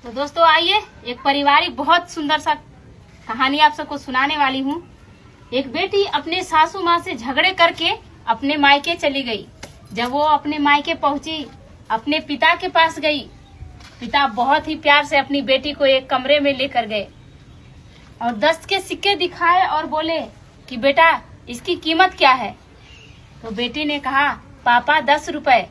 तो दोस्तों आइए एक पारिवारिक बहुत सुंदर सा कहानी आप सबको सुनाने वाली हूँ। एक बेटी अपने सासू माँ से झगड़े करके अपने मायके चली गई। जब वो अपने मायके पहुंची, अपने पिता के पास गई। पिता बहुत ही प्यार से अपनी बेटी को एक कमरे में लेकर गए और 10 के सिक्के दिखाए और बोले कि बेटा इसकी कीमत क्या है। तो बेटी ने कहा पापा 10 रुपए।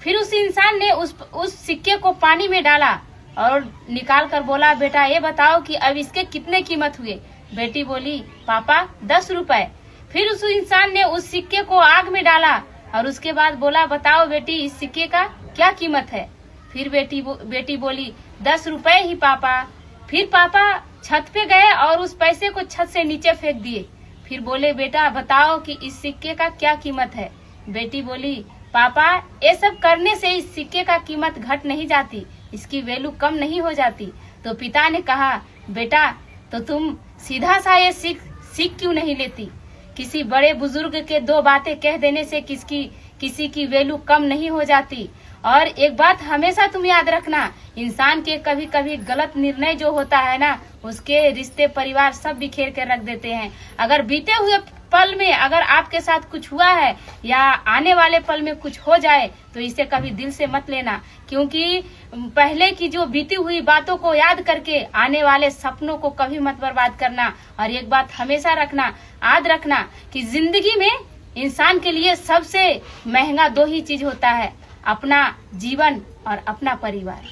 फिर उस इंसान ने उस सिक्के को पानी में डाला और निकाल कर बोला बेटा ये बताओ कि अब इसके कितने कीमत हुए। बेटी बोली पापा 10 रुपए। फिर उस इंसान ने उस सिक्के को आग में डाला और उसके बाद बोला बताओ बेटी इस सिक्के का क्या कीमत है। फिर बेटी बोली 10 रुपए ही पापा। फिर पापा छत पे गए और उस पैसे को छत से नीचे फेंक दिए। फिर बोले बेटा बताओ कि इस सिक्के का क्या कीमत है। बेटी बोली पापा ये सब करने से इस सिक्के का कीमत घट नहीं जाती, इसकी वैल्यू कम नहीं हो जाती। तो पिता ने कहा बेटा तो तुम सीधा सा ये सीख क्यों नहीं लेती। किसी बड़े बुजुर्ग के 2 बातें कह देने से किसी की वैल्यू कम नहीं हो जाती। और एक बात हमेशा तुम याद रखना, इंसान के कभी कभी गलत निर्णय जो होता है ना, उसके रिश्ते परिवार सब बिखेर कर रख देते हैं। अगर बीते हुए पल में अगर आपके साथ कुछ हुआ है या आने वाले पल में कुछ हो जाए तो इसे कभी दिल से मत लेना, क्योंकि पहले की जो बीती हुई बातों को याद करके आने वाले सपनों को कभी मत बर्बाद करना। और एक बात हमेशा रखना, याद रखना कि जिंदगी में इंसान के लिए सबसे महंगा 2 ही चीज होता है, अपना जीवन और अपना परिवार।